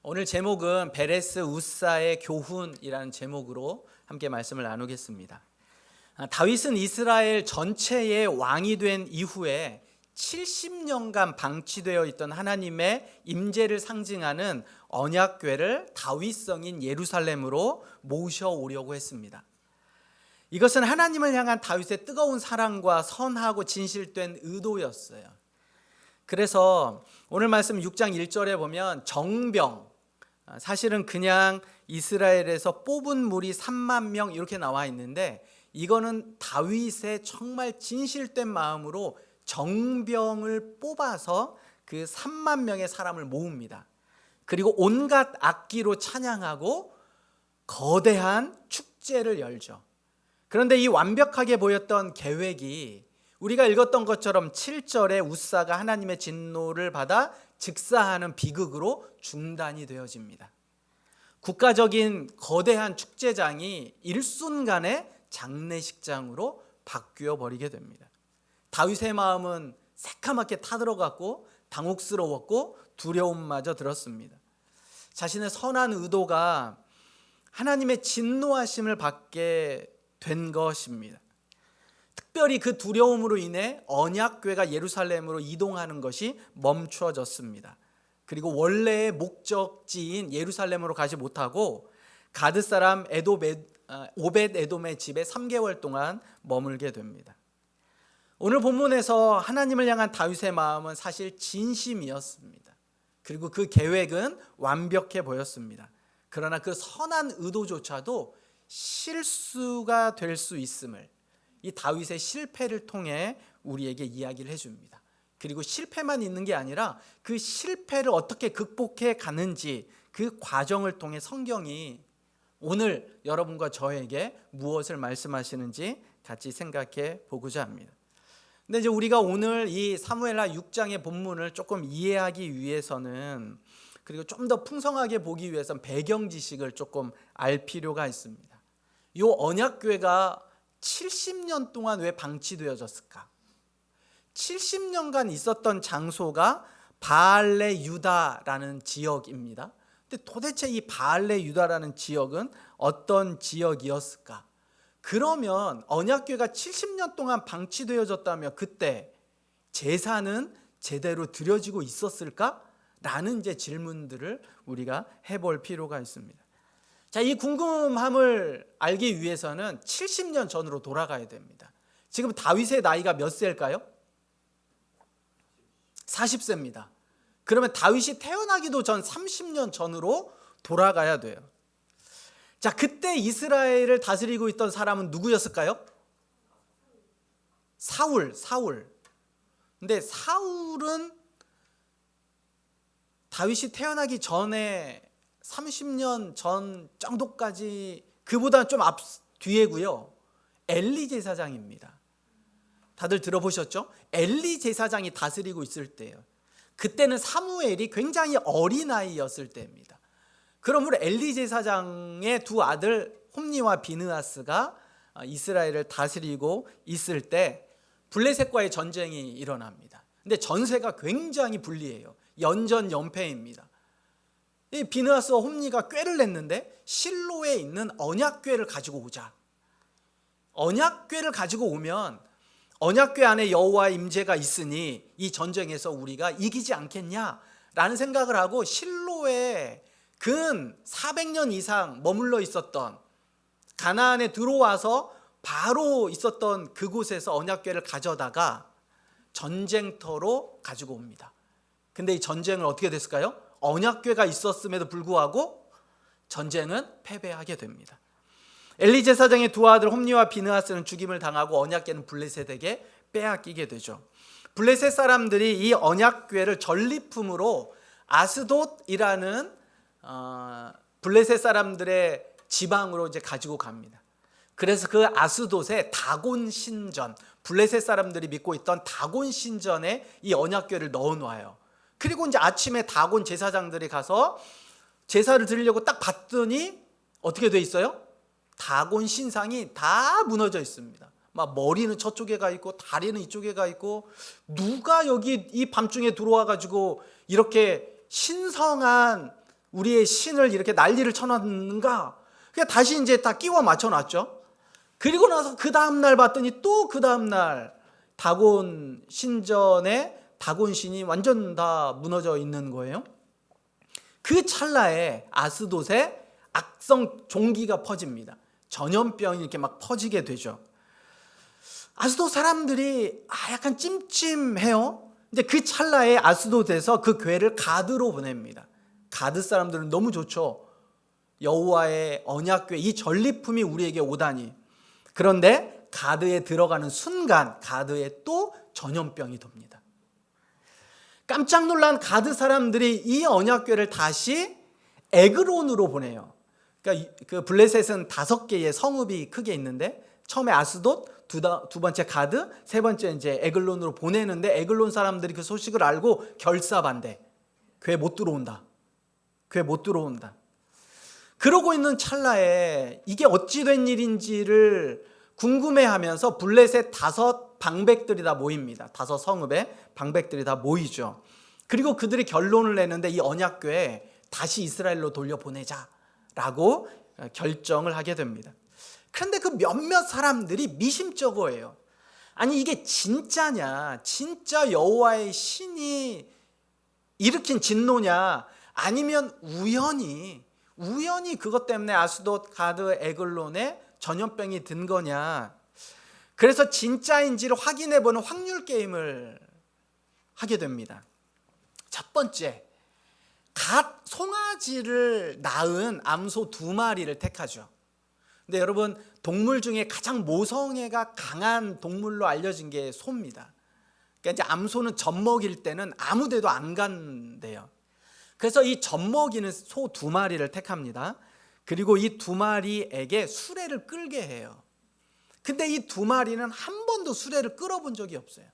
오늘 제목은 베레스 우사의 교훈이라는 제목으로 함께 말씀을 나누겠습니다. 다윗은 이스라엘 전체의 왕이 된 이후에 70년간 방치되어 있던 하나님의 임재를 상징하는 언약궤를 다윗성인 예루살렘으로 모셔오려고 했습니다. 이것은 하나님을 향한 다윗의 뜨거운 사랑과 선하고 진실된 의도였어요. 그래서 오늘 말씀 6장 1절에 보면 정병, 사실은 그냥 이스라엘에서 뽑은 무리 3만 명 이렇게 나와 있는데, 이거는 다윗의 정말 진실된 마음으로 정병을 뽑아서 그 3만 명의 사람을 모읍니다. 그리고 온갖 악기로 찬양하고 거대한 축제를 열죠. 그런데 이 완벽하게 보였던 계획이 우리가 읽었던 것처럼 7절에 우사가 하나님의 진노를 받아 즉사하는 비극으로 중단이 되어집니다. 국가적인 거대한 축제장이 일순간에 장례식장으로 바뀌어 버리게 됩니다. 다윗의 마음은 새카맣게 타들어갔고 당혹스러웠고 두려움마저 들었습니다. 자신의 선한 의도가 하나님의 진노하심을 받게 된 것입니다. 특별히 그 두려움으로 인해 언약궤가 예루살렘으로 이동하는 것이 멈춰졌습니다. 그리고 원래의 목적지인 예루살렘으로 가지 못하고 가드 사람 오벳 에돔의 집에 3개월 동안 머물게 됩니다. 오늘 본문에서 하나님을 향한 다윗의 마음은 사실 진심이었습니다. 그리고 그 계획은 완벽해 보였습니다. 그러나 그 선한 의도조차도 실수가 될 수 있음을 이 다윗의 실패를 통해 우리에게 이야기를 해줍니다. 그리고 실패만 있는 게 아니라 그 실패를 어떻게 극복해 가는지 그 과정을 통해 성경이 오늘 여러분과 저에게 무엇을 말씀하시는지 같이 생각해 보고자 합니다. 근데 이제 우리가 오늘 이 사무엘하 6장의 본문을 조금 이해하기 위해서는, 그리고 좀 더 풍성하게 보기 위해서는 배경 지식을 조금 알 필요가 있습니다. 이 언약궤가 70년 동안 왜 방치되어졌을까? 70년간 있었던 장소가 바알레 유다라는 지역입니다. 근데 도대체 이 바알레 유다라는 지역은 어떤 지역이었을까? 그러면 언약궤가 70년 동안 방치되어졌다면 그때 제사는 제대로 드려지고 있었을까? 라는 이제 질문들을 우리가 해볼 필요가 있습니다. 자, 이 궁금함을 알기 위해서는 70년 전으로 돌아가야 됩니다. 지금 다윗의 나이가 몇 세일까요? 40세입니다. 그러면 다윗이 태어나기도 전 30년 전으로 돌아가야 돼요. 자, 그때 이스라엘을 다스리고 있던 사람은 누구였을까요? 사울. 근데 사울은 다윗이 태어나기 전에 30년 전 정도까지, 그보다 좀 뒤에고요. 엘리 제사장입니다. 다들 들어보셨죠? 엘리 제사장이 다스리고 있을 때예요. 그때는 사무엘이 굉장히 어린아이였을 때입니다. 그러므로 엘리 제사장의 두 아들 홈니와 비느하스가 이스라엘을 다스리고 있을 때 블레셋과의 전쟁이 일어납니다. 근데 전세가 굉장히 불리해요. 연전연패입니다. 이 비느하스와 홈니가 꾀를 냈는데 실로에 있는 언약궤를 가지고 오자. 언약궤를 가지고 오면 언약궤 안에 여호와의 임재가 있으니 이 전쟁에서 우리가 이기지 않겠냐라는 생각을 하고 실로에 근 400년 이상 머물러 있었던, 가나안에 들어와서 바로 있었던 그곳에서 언약궤를 가져다가 전쟁터로 가지고 옵니다. 근데 이 전쟁은 어떻게 됐을까요? 언약궤가 있었음에도 불구하고 전쟁은 패배하게 됩니다. 엘리 제사장의 두 아들 홈니와 비느하스는 죽임을 당하고 언약궤는 블레셋에게 빼앗기게 되죠. 블레셋 사람들이 이 언약궤를 전리품으로 아스돗이라는 블레셋 사람들의 지방으로 이제 가지고 갑니다. 그래서 그 아스돗에 다곤 신전, 블레셋 사람들이 믿고 있던 다곤 신전에 이 언약궤를 넣어 놔요. 그리고 이제 아침에 다곤 제사장들이 가서 제사를 드리려고 딱 봤더니 어떻게 돼 있어요? 다곤 신상이 다 무너져 있습니다. 막 머리는 저쪽에 가 있고 다리는 이쪽에 가 있고, 누가 여기 이 밤중에 들어와 가지고 이렇게 신성한 우리의 신을 이렇게 난리를 쳐놨는가? 그냥 다시 이제 다 끼워 맞춰놨죠. 그리고 나서 그 다음날 봤더니 또 그 다음날 다곤 신전에 다곤 신이 완전 다 무너져 있는 거예요. 그 찰나에 아스돗에 악성 종기가 퍼집니다. 전염병이 이렇게 막 퍼지게 되죠. 아스돗 사람들이 약간 찜찜해요. 이제 그 찰나에 아스돗에서 그 교회를 가드로 보냅니다. 가드 사람들은 너무 좋죠. 여호와의 언약궤, 이 전리품이 우리에게 오다니. 그런데 가드에 들어가는 순간 가드에 또 전염병이 돕니다. 깜짝 놀란 가드 사람들이 이 언약궤를 다시 에그론으로 보내요. 그러니까 그 블레셋은 5개의 성읍이 크게 있는데 처음에 아스돗, 두 번째 가드, 세 번째 이제 에글론으로 보내는데 에글론 사람들이 그 소식을 알고 결사반대. 교회 못 들어온다. 교회 못 들어온다. 그러고 있는 찰나에 이게 어찌 된 일인지를 궁금해하면서 블레셋 5 방백들이 다 모입니다. 5 성읍에 방백들이 다 모이죠. 그리고 그들이 결론을 내는데 이 언약궤에 다시 이스라엘로 돌려보내자라고 결정을 하게 됩니다. 그런데 그 몇몇 사람들이 미심쩍어해요. 아니 이게 진짜냐? 진짜 여호와의 신이 일으킨 진노냐? 아니면 우연히 그것 때문에 아스돗, 가드, 에글론에 전염병이 든 거냐? 그래서 진짜인지를 확인해보는 확률 게임을 하게 됩니다. 첫 번째, 갓 송아지를 낳은 암소 2마리를 택하죠. 근데 여러분, 동물 중에 가장 모성애가 강한 동물로 알려진 게 소입니다. 그러니까 이제 암소는 젖먹일 때는 아무 데도 안 간대요. 그래서 이 젖먹이는 소 2마리를 택합니다. 그리고 이 2마리에게 수레를 끌게 해요. 근데 이 2마리는 한 번도 수레를 끌어본 적이 없어요.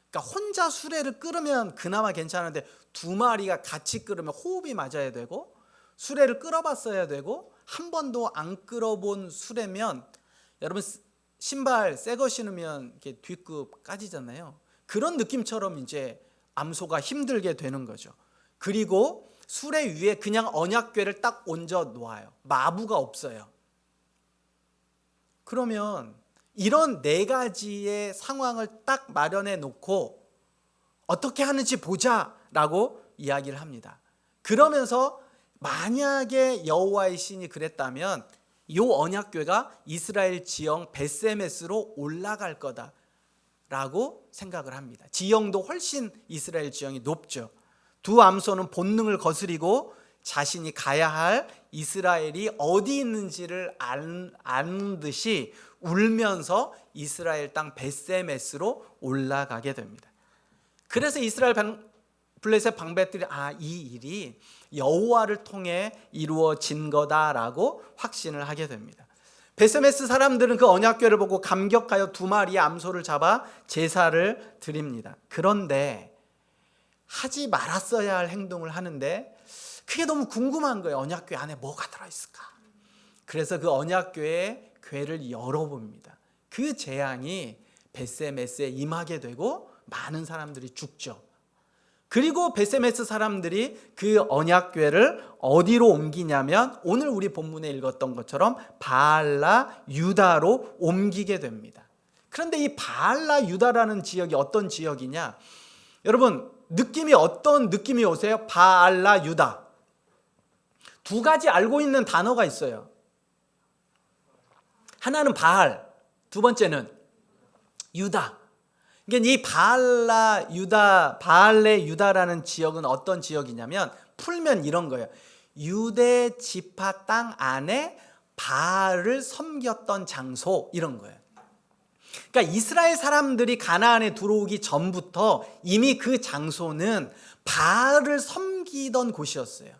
그러니까 혼자 수레를 끌으면 그나마 괜찮은데 2마리가 같이 끌으면 호흡이 맞아야 되고 수레를 끌어봤어야 되고 한 번도 안 끌어본 수레면 여러분 신발 새 거 신으면 이렇게 뒷굽 까지잖아요. 그런 느낌처럼 이제 암소가 힘들게 되는 거죠. 그리고 수레 위에 그냥 언약궤를 딱 얹어 놓아요. 마부가 없어요. 그러면 이런 4가지의 상황을 딱 마련해 놓고 어떻게 하는지 보자라고 이야기를 합니다. 그러면서 만약에 여호와의 신이 그랬다면 이 언약궤가 이스라엘 지형 벳세메스로 올라갈 거다라고 생각을 합니다. 지형도 훨씬 이스라엘 지형이 높죠. 2 암소는 본능을 거스리고 자신이 가야 할 이스라엘이 어디 있는지를 아는 듯이 울면서 이스라엘 땅 벳세메스로 올라가게 됩니다. 그래서 이스라엘 블레셋 방백들이 이 일이 여호와를 통해 이루어진 거다라고 확신을 하게 됩니다. 벳세메스 사람들은 그 언약궤를 보고 감격하여 2마리의 암소를 잡아 제사를 드립니다. 그런데 하지 말았어야 할 행동을 하는데 그게 너무 궁금한 거예요. 언약궤 안에 뭐가 들어있을까? 그래서 그 언약궤의 궤를 열어봅니다. 그 재앙이 벳세메스에 임하게 되고 많은 사람들이 죽죠. 그리고 벳세메스 사람들이 그 언약궤를 어디로 옮기냐면 오늘 우리 본문에 읽었던 것처럼 바알라 유다로 옮기게 됩니다. 그런데 이 바알라 유다라는 지역이 어떤 지역이냐? 여러분 느낌이 어떤 느낌이 오세요? 바알라 유다. 2가지 알고 있는 단어가 있어요. 하나는 바알, 2번째는 유다. 그러니까 이 바알라 유다, 바알레 유다라는 지역은 어떤 지역이냐면 풀면 이런 거예요. 유대 지파 땅 안에 바알을 섬겼던 장소 이런 거예요. 그러니까 이스라엘 사람들이 가나안에 들어오기 전부터 이미 그 장소는 바알을 섬기던 곳이었어요.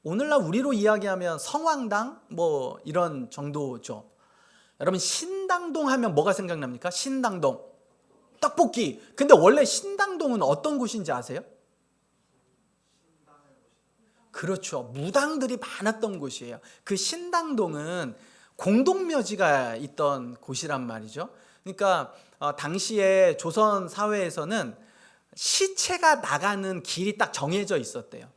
오늘날 우리로 이야기하면 성황당 뭐 이런 정도죠. 여러분 신당동 하면 뭐가 생각납니까? 신당동 떡볶이. 근데 원래 신당동은 어떤 곳인지 아세요? 그렇죠. 무당들이 많았던 곳이에요. 그 신당동은 공동묘지가 있던 곳이란 말이죠. 그러니까 당시에 조선 사회에서는 시체가 나가는 길이 딱 정해져 있었대요.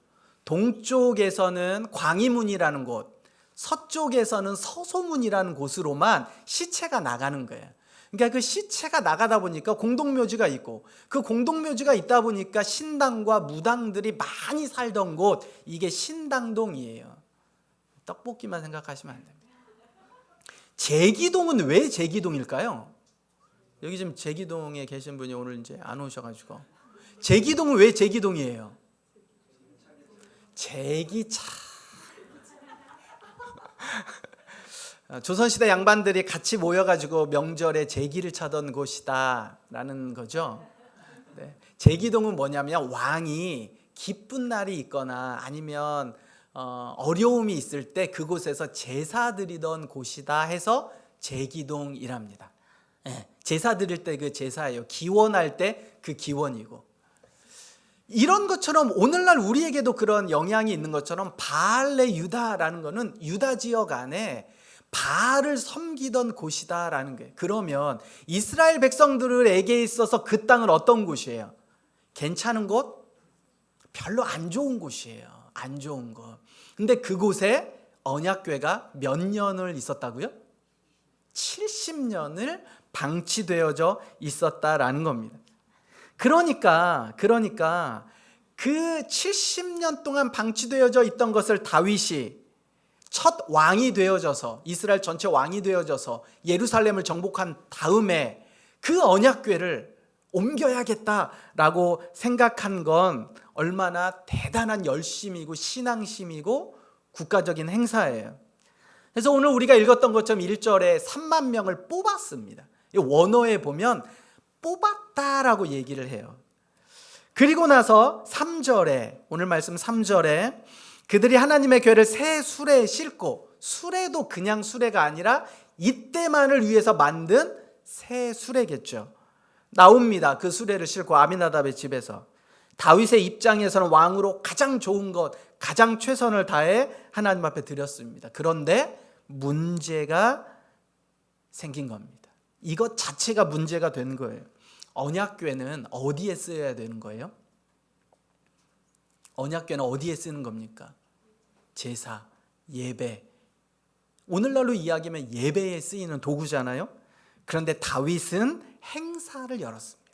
동쪽에서는 광희문이라는 곳, 서쪽에서는 서소문이라는 곳으로만 시체가 나가는 거예요. 그러니까 그 시체가 나가다 보니까 공동묘지가 있고, 그 공동묘지가 있다 보니까 신당과 무당들이 많이 살던 곳, 이게 신당동이에요. 떡볶이만 생각하시면 안 됩니다. 제기동은 왜 제기동일까요? 여기 지금 제기동에 계신 분이 오늘 이제 안 오셔가지고, 제기동은 왜 제기동이에요? 제기차. 조선시대 양반들이 같이 모여가지고 명절에 제기를 차던 곳이다 라는 거죠. 네. 제기동은 뭐냐면 왕이 기쁜 날이 있거나 아니면 어려움이 있을 때 그곳에서 제사 드리던 곳이다 해서 제기동이랍니다. 네. 제사 드릴 때 그 제사예요. 기원할 때 그 기원이고, 이런 것처럼 오늘날 우리에게도 그런 영향이 있는 것처럼 바알레 유다라는 것은 유다 지역 안에 바알을 섬기던 곳이다라는 거예요. 그러면 이스라엘 백성들에게 있어서 그 땅은 어떤 곳이에요? 괜찮은 곳? 별로 안 좋은 곳이에요. 안 좋은 곳. 근데 그곳에 언약궤가 몇 년을 있었다고요? 70년을 방치되어져 있었다라는 겁니다. 그러니까 그 70년 동안 방치되어져 있던 것을 다윗이 첫 왕이 되어져서, 이스라엘 전체 왕이 되어져서 예루살렘을 정복한 다음에 그 언약궤를 옮겨야겠다라고 생각한 건 얼마나 대단한 열심이고 신앙심이고 국가적인 행사예요. 그래서 오늘 우리가 읽었던 것처럼 1절에 3만 명을 뽑았습니다. 원어에 보면 뽑았다라고 얘기를 해요. 그리고 나서 3절에, 오늘 말씀 3절에 그들이 하나님의 궤를 새 수레에 싣고, 수레도 그냥 수레가 아니라 이때만을 위해서 만든 새 수레겠죠. 나옵니다. 그 수레를 싣고 아미나답의 집에서 다윗의 입장에서는 왕으로 가장 좋은 것, 가장 최선을 다해 하나님 앞에 드렸습니다. 그런데 문제가 생긴 겁니다. 이것 자체가 문제가 된 거예요. 언약궤는 어디에 쓰여야 되는 거예요? 언약궤는 어디에 쓰는 겁니까? 제사, 예배. 오늘날로 이야기하면 예배에 쓰이는 도구잖아요. 그런데 다윗은 행사를 열었습니다.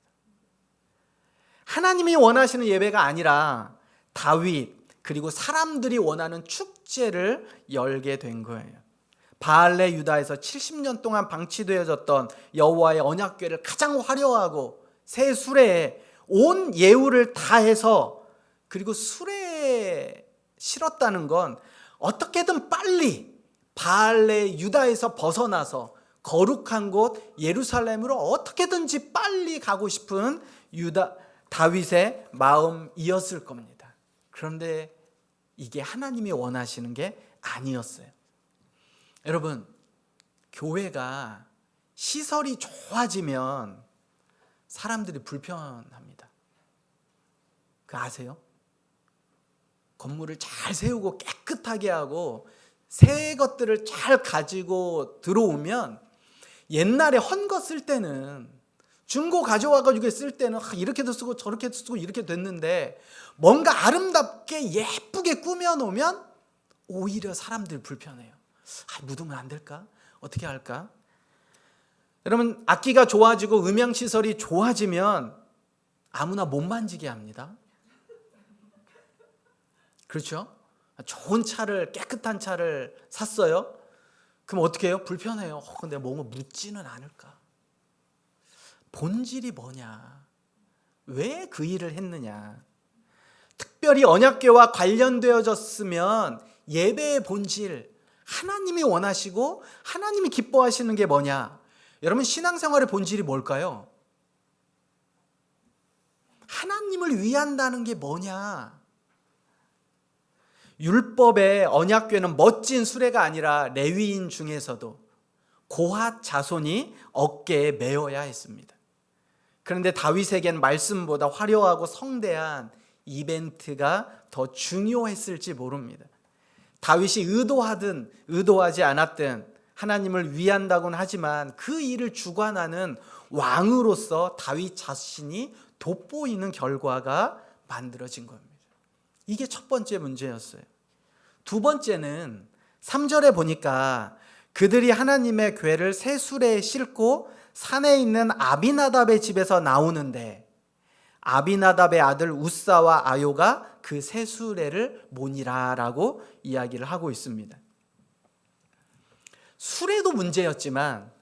하나님이 원하시는 예배가 아니라 다윗 그리고 사람들이 원하는 축제를 열게 된 거예요. 바알레 유다에서 70년 동안 방치되어졌던 여호와의 언약궤를 가장 화려하고 새 수레에 온 예우를 다해서, 그리고 수레에 실었다는 건 어떻게든 빨리 바알레 유다에서 벗어나서 거룩한 곳 예루살렘으로 어떻게든지 빨리 가고 싶은 다윗의 마음이었을 겁니다. 그런데 이게 하나님이 원하시는 게 아니었어요. 여러분, 교회가 시설이 좋아지면 사람들이 불편합니다. 그거 아세요? 건물을 잘 세우고 깨끗하게 하고 새 것들을 잘 가지고 들어오면, 옛날에 헌 거 쓸 때는, 중고 가져와가지고 쓸 때는 이렇게도 쓰고 저렇게도 쓰고 이렇게 됐는데, 뭔가 아름답게 예쁘게 꾸며놓으면 오히려 사람들이 불편해요. 묻으면 안 될까? 어떻게 할까? 여러분, 악기가 좋아지고 음향시설이 좋아지면 아무나 못 만지게 합니다. 그렇죠? 좋은 차를, 깨끗한 차를 샀어요. 그럼 어떻게 해요? 불편해요. 근데 뭔가 묻지는 않을까? 본질이 뭐냐? 왜 그 일을 했느냐? 특별히 언약궤와 관련되어졌으면 예배의 본질, 하나님이 원하시고 하나님이 기뻐하시는 게 뭐냐? 여러분, 신앙생활의 본질이 뭘까요? 하나님을 위한다는 게 뭐냐? 율법의 언약궤는 멋진 수레가 아니라 레위인 중에서도 고핫 자손이 어깨에 메어야 했습니다. 그런데 다윗에겐 말씀보다 화려하고 성대한 이벤트가 더 중요했을지 모릅니다. 다윗이 의도하든 의도하지 않았든 하나님을 위한다고는 하지만 그 일을 주관하는 왕으로서 다윗 자신이 돋보이는 결과가 만들어진 겁니다. 이게 첫 번째 문제였어요. 두 번째는 3절에 보니까 그들이 하나님의 궤를 새 수레에 싣고 산에 있는 아비나답의 집에서 나오는데 아비나답의 아들 우사와 아요가 그 새 수레를 모니라라고 이야기를 하고 있습니다. 수레도 문제였지만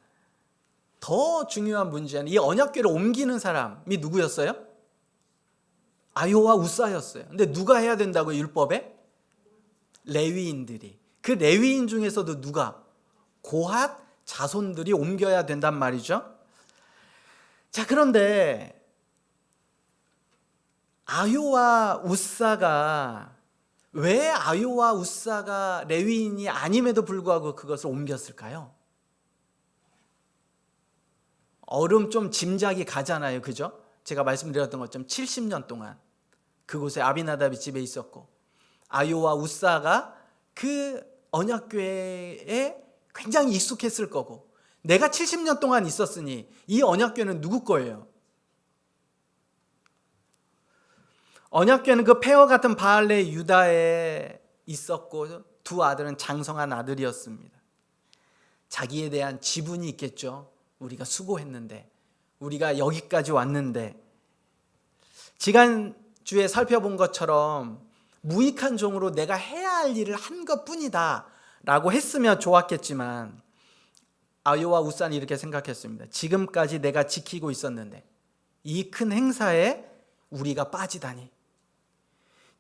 더 중요한 문제는 이 언약궤를 옮기는 사람이 누구였어요? 아요와 우사였어요. 근데 누가 해야 된다고요? 율법에? 레위인들이. 그 레위인 중에서도 누가? 고핫 자손들이 옮겨야 된단 말이죠. 자, 그런데 아요와 우사가 왜 아요와 우사가 레위인이 아님에도 불구하고 그것을 옮겼을까요? 얼음 좀 짐작이 가잖아요. 그죠? 제가 말씀드렸던 것처럼 70년 동안 그곳에 아비나답이 집에 있었고 아요와 우사가 그 언약궤에 굉장히 익숙했을 거고 내가 70년 동안 있었으니 이 언약궤는 누구 거예요? 언약궤는 그 폐허 같은 바알레 유다에 있었고 두 아들은 장성한 아들이었습니다. 자기에 대한 지분이 있겠죠. 우리가 수고했는데, 우리가 여기까지 왔는데, 지난주에 살펴본 것처럼 무익한 종으로 내가 해야 할 일을 한 것뿐이다 라고 했으면 좋았겠지만 아요와 우사는 이렇게 생각했습니다. 지금까지 내가 지키고 있었는데 이 큰 행사에 우리가 빠지다니.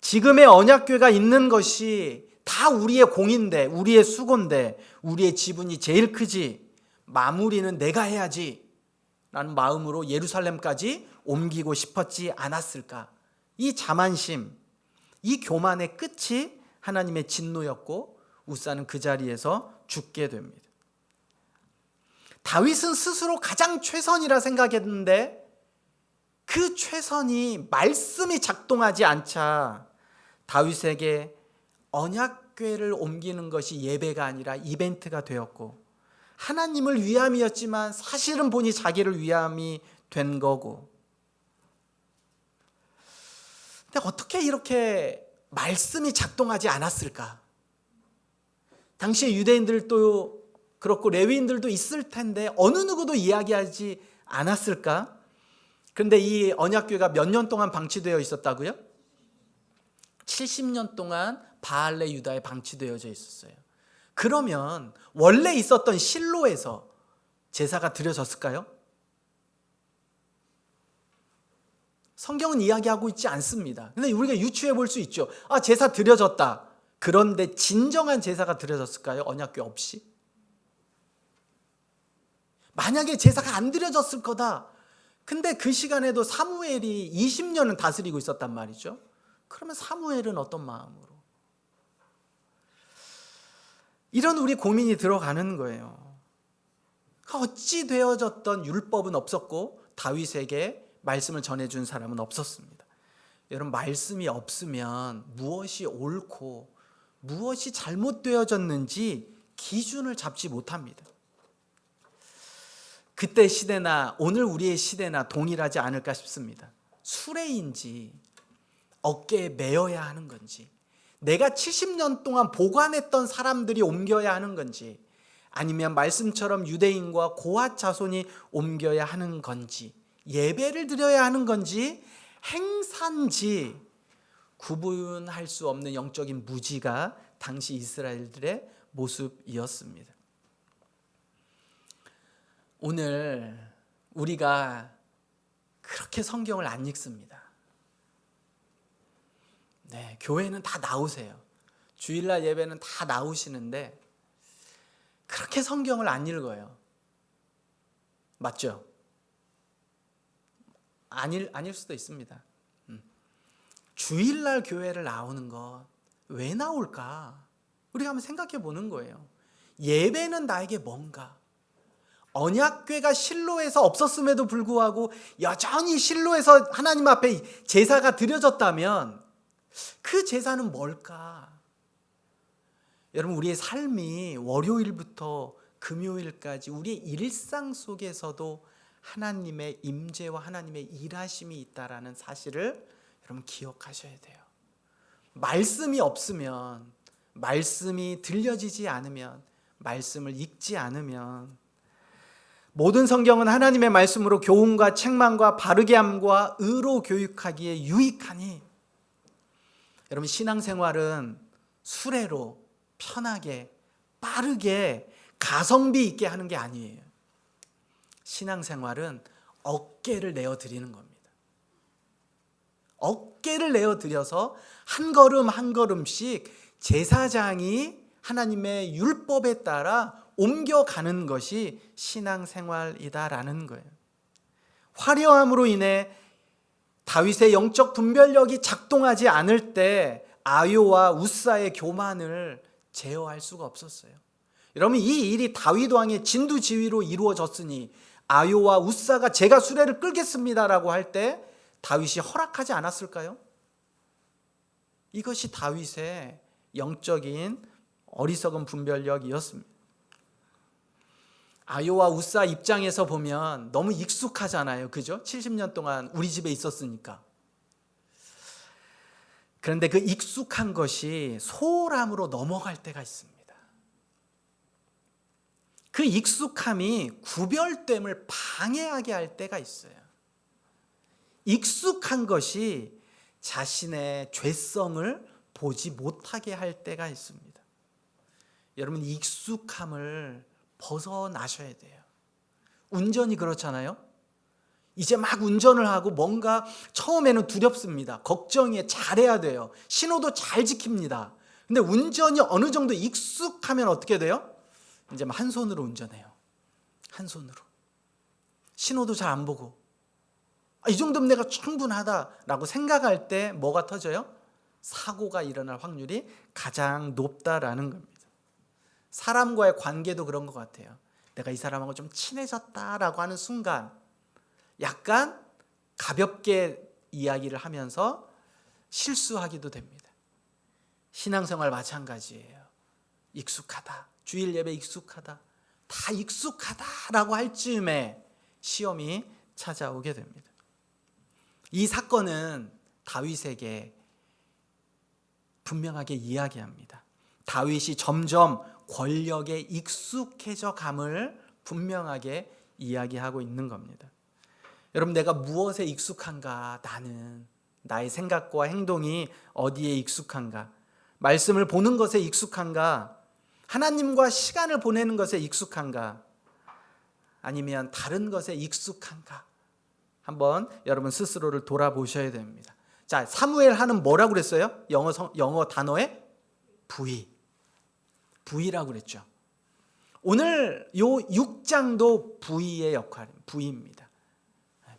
지금의 언약궤가 있는 것이 다 우리의 공인데, 우리의 수고인데, 우리의 지분이 제일 크지. 마무리는 내가 해야지 라는 마음으로 예루살렘까지 옮기고 싶었지 않았을까. 이 자만심, 이 교만의 끝이 하나님의 진노였고 우사는 그 자리에서 죽게 됩니다. 다윗은 스스로 가장 최선이라 생각했는데 그 최선이 말씀이 작동하지 않자 다윗에게 언약궤를 옮기는 것이 예배가 아니라 이벤트가 되었고 하나님을 위함이었지만 사실은 보니 자기를 위함이 된 거고. 근데 어떻게 이렇게 말씀이 작동하지 않았을까? 당시에 유대인들도 그렇고 레위인들도 있을 텐데 어느 누구도 이야기하지 않았을까? 그런데 이 언약궤가 몇 년 동안 방치되어 있었다고요? 70년 동안 바알레 유다에 방치되어져 있었어요. 그러면 원래 있었던 실로에서 제사가 드려졌을까요? 성경은 이야기하고 있지 않습니다. 근데 우리가 유추해 볼 수 있죠. 제사 드려졌다. 그런데 진정한 제사가 드려졌을까요? 언약궤 없이? 만약에 제사가 안 드려졌을 거다. 근데 그 시간에도 사무엘이 20년은 다스리고 있었단 말이죠. 그러면 사무엘은 어떤 마음으로? 이런 우리 고민이 들어가는 거예요. 어찌 되어졌던 율법은 없었고 다윗에게 말씀을 전해준 사람은 없었습니다. 여러분, 말씀이 없으면 무엇이 옳고 무엇이 잘못되어졌는지 기준을 잡지 못합니다. 그때 시대나 오늘 우리의 시대나 동일하지 않을까 싶습니다. 수레인지 어깨에 메어야 하는 건지, 내가 70년 동안 보관했던 사람들이 옮겨야 하는 건지, 아니면 말씀처럼 유대인과 고핫 자손이 옮겨야 하는 건지, 예배를 드려야 하는 건지, 행사인지 구분할 수 없는 영적인 무지가 당시 이스라엘들의 모습이었습니다. 오늘 우리가 그렇게 성경을 안 읽습니다. 네, 교회는 다 나오세요. 주일날 예배는 다 나오시는데 그렇게 성경을 안 읽어요. 맞죠? 아닐 수도 있습니다. 주일날 교회를 나오는 것 왜 나올까? 우리가 한번 생각해 보는 거예요. 예배는 나에게 뭔가? 언약궤가 실로에서 없었음에도 불구하고 여전히 실로에서 하나님 앞에 제사가 드려졌다면 그 제사는 뭘까? 여러분, 우리의 삶이 월요일부터 금요일까지 우리의 일상 속에서도 하나님의 임재와 하나님의 일하심이 있다라는 사실을 여러분 기억하셔야 돼요. 말씀이 없으면, 말씀이 들려지지 않으면, 말씀을 읽지 않으면, 모든 성경은 하나님의 말씀으로 교훈과 책망과 바르게 함과 의로 교육하기에 유익하니, 여러분 신앙생활은 수레로 편하게 빠르게 가성비 있게 하는 게 아니에요. 신앙생활은 어깨를 내어드리는 겁니다. 어깨를 내어드려서 한 걸음 한 걸음씩 제사장이 하나님의 율법에 따라 옮겨가는 것이 신앙생활이다라는 거예요. 화려함으로 인해 다윗의 영적 분별력이 작동하지 않을 때 아요와 우사의 교만을 제어할 수가 없었어요. 여러분 이 일이 다윗 왕의 진두지휘로 이루어졌으니 아요와 우사가 제가 수레를 끌겠습니다라고 할 때 다윗이 허락하지 않았을까요? 이것이 다윗의 영적인 어리석은 분별력이었습니다. 아요와 우사 입장에서 보면 너무 익숙하잖아요. 그죠? 70년 동안 우리 집에 있었으니까. 그런데 그 익숙한 것이 소홀함으로 넘어갈 때가 있습니다. 그 익숙함이 구별됨을 방해하게 할 때가 있어요. 익숙한 것이 자신의 죄성을 보지 못하게 할 때가 있습니다. 여러분 익숙함을 벗어나셔야 돼요. 운전이 그렇잖아요. 이제 막 운전을 하고 뭔가 처음에는 두렵습니다. 걱정이 잘해야 돼요. 신호도 잘 지킵니다. 근데 운전이 어느 정도 익숙하면 어떻게 돼요? 이제 한 손으로 운전해요. 한 손으로. 신호도 잘 안 보고. 이 정도면 내가 충분하다라고 생각할 때 뭐가 터져요? 사고가 일어날 확률이 가장 높다라는 겁니다. 사람과의 관계도 그런 것 같아요. 내가 이 사람하고 좀 친해졌다라고 하는 순간 약간 가볍게 이야기를 하면서 실수하기도 됩니다. 신앙생활 마찬가지예요. 익숙하다. 주일 예배 익숙하다. 다 익숙하다라고 할 즈음에 시험이 찾아오게 됩니다. 이 사건은 다윗에게 분명하게 이야기합니다. 다윗이 점점 권력에 익숙해져 감을 분명하게 이야기하고 있는 겁니다. 여러분 내가 무엇에 익숙한가? 나는 나의 생각과 행동이 어디에 익숙한가? 말씀을 보는 것에 익숙한가? 하나님과 시간을 보내는 것에 익숙한가? 아니면 다른 것에 익숙한가? 한번 여러분 스스로를 돌아보셔야 됩니다. 자, 사무엘 하는 뭐라고 그랬어요? 영어 단어에 부위라고 그랬죠. 오늘 요 6장도 부위의 역할입니다. 부위입니다.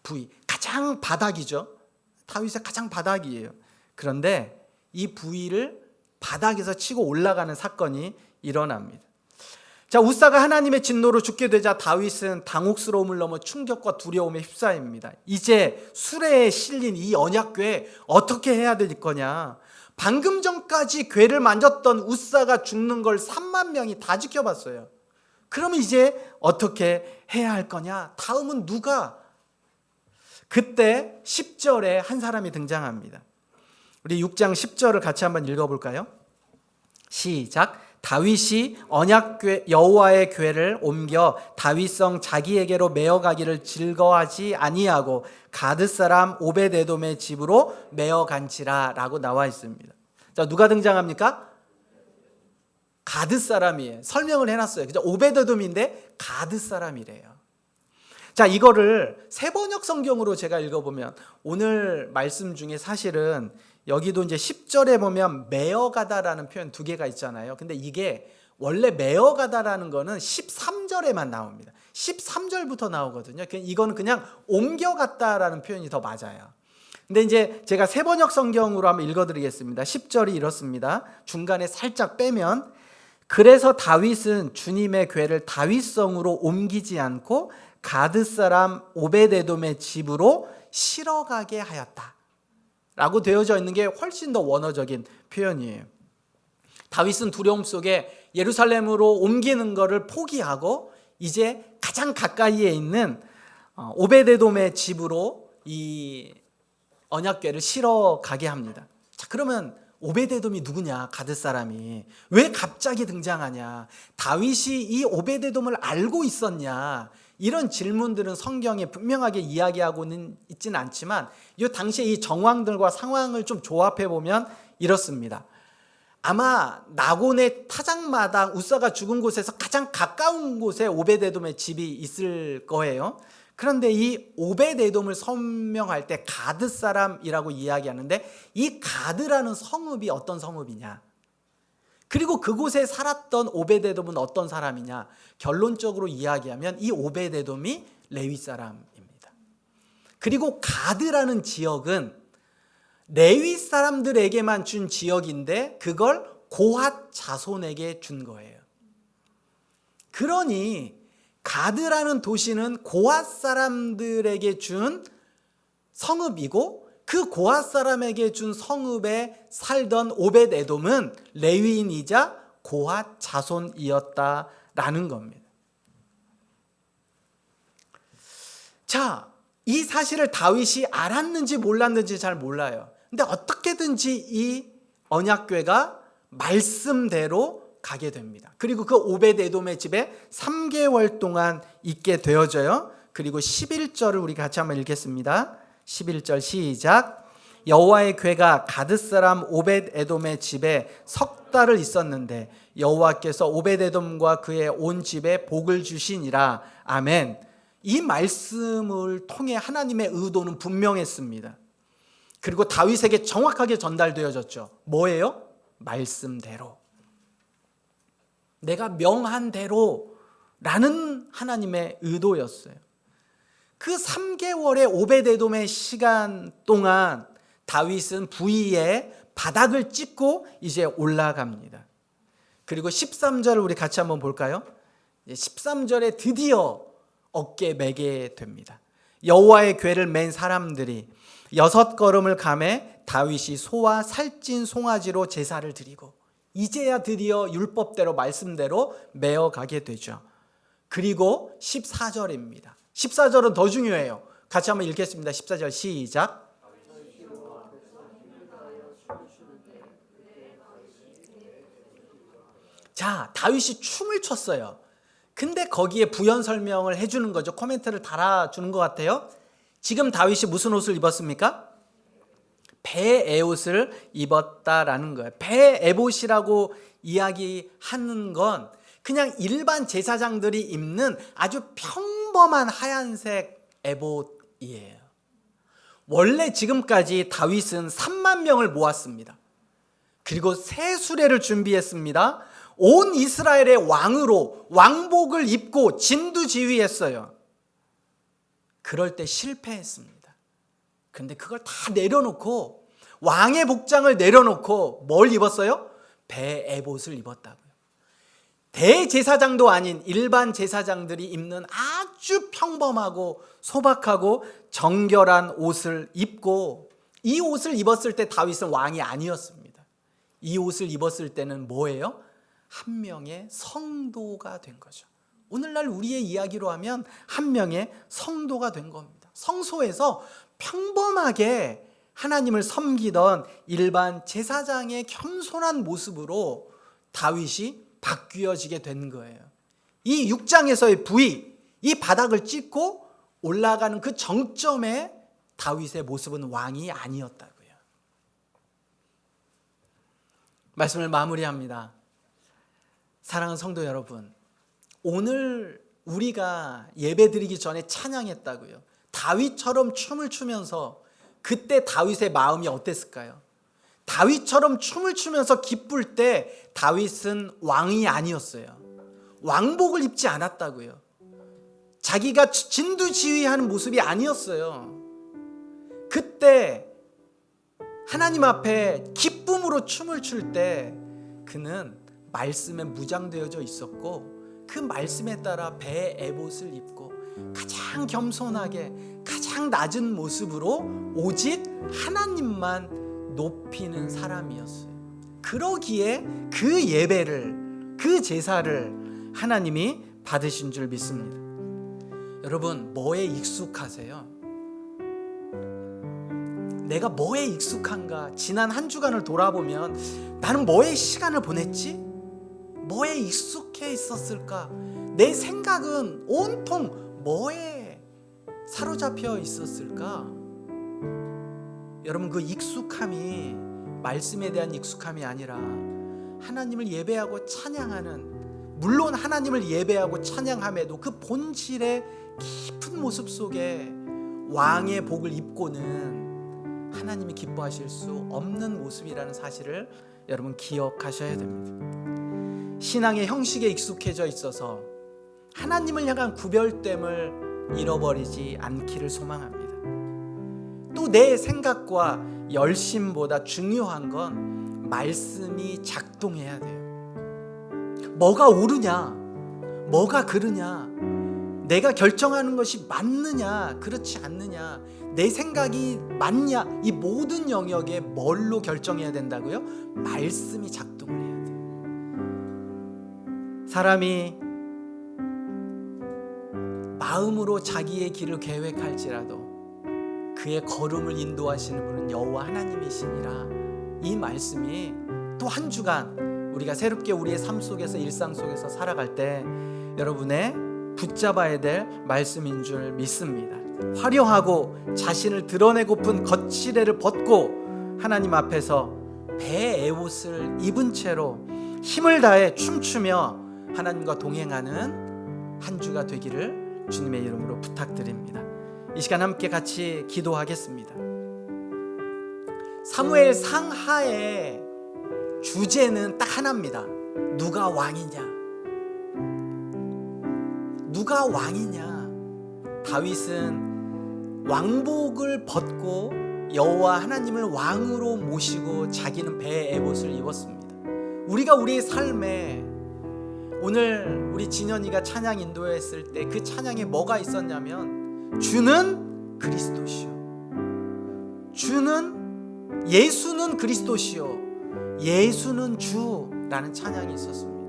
부위. 가장 바닥이죠. 다윗의 가장 바닥이에요. 그런데 이 부위를 바닥에서 치고 올라가는 사건이 일어납니다. 자, 우사가 하나님의 진노로 죽게 되자 다윗은 당혹스러움을 넘어 충격과 두려움에 휩싸입니다. 이제 수레에 실린 이 언약궤 어떻게 해야 될 거냐? 방금 전까지 궤를 만졌던 우사가 죽는 걸 3만 명이 다 지켜봤어요. 그러면 이제 어떻게 해야 할 거냐? 다음은 누가? 그때 10절에 한 사람이 등장합니다. 우리 6장 10절을 같이 한번 읽어볼까요? 시작. 다윗이 언약궤 여호와의 궤를 옮겨 다윗성 자기에게로 메어가기를 즐거워하지 아니하고 가드 사람 오베데돔의 집으로 메어간지라 라고 나와 있습니다. 자, 누가 등장합니까? 가드 사람이에요. 설명을 해놨어요. 그죠? 오베데돔인데 가드 사람이래요. 자, 이거를 세번역 성경으로 제가 읽어보면 오늘 말씀 중에 사실은 여기도 이제 10절에 보면 메어가다라는 표현 두 개가 있잖아요. 근데 이게 원래 메어가다라는 거는 13절에만 나옵니다. 13절부터 나오거든요. 이거는 그냥 옮겨갔다라는 표현이 더 맞아요. 근데 이제 제가 세번역 성경으로 한번 읽어드리겠습니다. 10절이 이렇습니다. 중간에 살짝 빼면 그래서 다윗은 주님의 궤를 다윗성으로 옮기지 않고 가드 사람 오베데돔의 집으로 실어가게 하였다 라고 되어져 있는 게 훨씬 더 원어적인 표현이에요. 다윗은 두려움 속에 예루살렘으로 옮기는 것을 포기하고 이제 가장 가까이에 있는 오베데돔의 집으로 이 언약궤를 실어 가게 합니다. 자, 그러면 오베데돔이 누구냐? 가드 사람이 왜 갑자기 등장하냐? 다윗이 이 오베데돔을 알고 있었냐? 이런 질문들은 성경에 분명하게 이야기하고는 있지는 않지만 이 당시에 이 정황들과 상황을 좀 조합해 보면 이렇습니다. 아마 나곤의 타작마당 우사가 죽은 곳에서 가장 가까운 곳에 오베데돔의 집이 있을 거예요. 그런데 이 오베데돔을 설명할 때 가드 사람이라고 이야기하는데 이 가드라는 성읍이 어떤 성읍이냐? 그리고 그곳에 살았던 오베데돔은 어떤 사람이냐? 결론적으로 이야기하면 이 오베데돔이 레위 사람입니다. 그리고 가드라는 지역은 레위 사람들에게만 준 지역인데 그걸 고핫 자손에게 준 거예요. 그러니 가드라는 도시는 고핫 사람들에게 준 성읍이고 그 고핫 사람에게 준 성읍에 살던 오벳에돔은 레위인이자 고핫 자손이었다라는 겁니다. 자, 이 사실을 다윗이 알았는지 몰랐는지 잘 몰라요. 근데 어떻게든지 이 언약궤가 말씀대로 가게 됩니다. 그리고 그 오벳에돔의 집에 3개월 동안 있게 되어져요. 그리고 11절을 우리 같이 한번 읽겠습니다. 11절 시작. 여호와의 궤가 가드 사람 오벳에돔의 집에 석 달을 있었는데 여호와께서 오벳에돔과 그의 온 집에 복을 주시니라. 아멘. 이 말씀을 통해 하나님의 의도는 분명했습니다. 그리고 다윗에게 정확하게 전달되어졌죠. 뭐예요? 말씀대로. 내가 명한 대로라는 하나님의 의도였어요. 그 3개월의 오벳에돔의 시간 동안 다윗은 부위에 바닥을 찢고 이제 올라갑니다. 그리고 13절을 우리 같이 한번 볼까요? 13절에 드디어 어깨 매게 됩니다. 여호와의 궤를 맨 사람들이 6걸음을 감해 다윗이 소와 살찐 송아지로 제사를 드리고 이제야 드디어 율법대로 말씀대로 메어 가게 되죠. 그리고 14절입니다. 14절은 더 중요해요. 같이 한번 읽겠습니다. 14절 시작. 자, 다윗이 춤을 췄어요. 근데 거기에 부연 설명을 해주는 거죠. 코멘트를 달아주는 것 같아요. 지금 다윗이 무슨 옷을 입었습니까? 배에옷을 입었다라는 거예요. 배에봇이라고 이야기하는 건 그냥 일반 제사장들이 입는 아주 평범한 하얀색 에봇이에요. 원래 지금까지 다윗은 3만 명을 모았습니다. 그리고 새 수레를 준비했습니다. 온 이스라엘의 왕으로 왕복을 입고 진두지휘했어요. 그럴 때 실패했습니다. 그런데 그걸 다 내려놓고 왕의 복장을 내려놓고 뭘 입었어요? 배에봇을 입었다고요. 대제사장도 아닌 일반 제사장들이 입는 아주 평범하고 소박하고 정결한 옷을 입고 이 옷을 입었을 때 다윗은 왕이 아니었습니다. 이 옷을 입었을 때는 뭐예요? 한 명의 성도가 된 거죠. 오늘날 우리의 이야기로 하면 한 명의 성도가 된 겁니다. 성소에서 평범하게 하나님을 섬기던 일반 제사장의 겸손한 모습으로 다윗이 바뀌어지게 된 거예요. 이 6장에서의 부위, 이 바닥을 찢고 올라가는 그 정점에 다윗의 모습은 왕이 아니었다고요. 말씀을 마무리합니다. 사랑하는 성도 여러분, 오늘 우리가 예배드리기 전에 찬양했다고요. 다윗처럼 춤을 추면서 그때 다윗의 마음이 어땠을까요? 다윗처럼 춤을 추면서 기쁠 때 다윗은 왕이 아니었어요. 왕복을 입지 않았다고요. 자기가 진두지휘하는 모습이 아니었어요. 그때 하나님 앞에 기쁨으로 춤을 출 때 그는 말씀에 무장되어져 있었고 그 말씀에 따라 배에봇을 입고 가장 겸손하게 가장 낮은 모습으로 오직 하나님만 높이는 사람이었어요. 그러기에 그 예배를, 그 제사를 하나님이 받으신 줄 믿습니다. 여러분, 뭐에 익숙하세요? 내가 뭐에 익숙한가? 지난 한 주간을 돌아보면 나는 뭐에 시간을 보냈지? 뭐에 익숙해 있었을까? 내 생각은 온통 뭐에 사로잡혀 있었을까? 여러분, 그 익숙함이 말씀에 대한 익숙함이 아니라 하나님을 예배하고 찬양하는, 물론 하나님을 예배하고 찬양함에도 그 본질의 깊은 모습 속에 왕의 복을 입고는 하나님이 기뻐하실 수 없는 모습이라는 사실을 여러분 기억하셔야 됩니다. 신앙의 형식에 익숙해져 있어서 하나님을 향한 구별됨을 잃어버리지 않기를 소망합니다. 또 내 생각과 열심보다 중요한 건 말씀이 작동해야 돼요. 뭐가 옳으냐, 뭐가 그르냐, 내가 결정하는 것이 맞느냐 그렇지 않느냐, 내 생각이 맞냐, 이 모든 영역에 뭘로 결정해야 된다고요? 말씀이 작동을 해야 돼요. 사람이 마음으로 자기의 길을 계획할지라도 그의 걸음을 인도하시는 분은 여호와 하나님이시니라. 이 말씀이 또 한 주간 우리가 새롭게 우리의 삶 속에서, 일상 속에서 살아갈 때 여러분의 붙잡아야 될 말씀인 줄 믿습니다. 화려하고 자신을 드러내고픈 거칠애를 벗고 하나님 앞에서 배의 에봇을 입은 채로 힘을 다해 춤추며 하나님과 동행하는 한 주가 되기를 주님의 이름으로 부탁드립니다. 이 시간 함께 같이 기도하겠습니다. 사무엘 상하의 주제는 딱 하나입니다. 누가 왕이냐? 누가 왕이냐? 다윗은 왕복을 벗고 여호와 하나님을 왕으로 모시고 자기는 배의 에봇을 입었습니다. 우리가 우리의 삶에, 오늘 우리 진현이가 찬양 인도했을 때 그 찬양에 뭐가 있었냐면 주는 그리스도시요, 주는, 예수는 그리스도시요, 예수는 주라는 찬양이 있었습니다.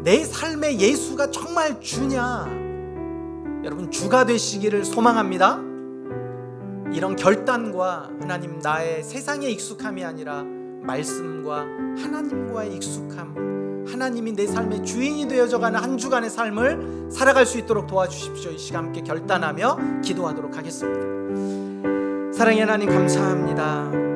내 삶에 예수가 정말 주냐? 여러분, 주가 되시기를 소망합니다. 이런 결단과 하나님, 나의 세상의 익숙함이 아니라 말씀과 하나님과의 익숙함, 하나님이 내 삶의 주인이 되어져가는 한 주간의 삶을 살아갈 수 있도록 도와주십시오. 이 시간 함께 결단하며 기도하도록 하겠습니다. 사랑의 하나님, 감사합니다.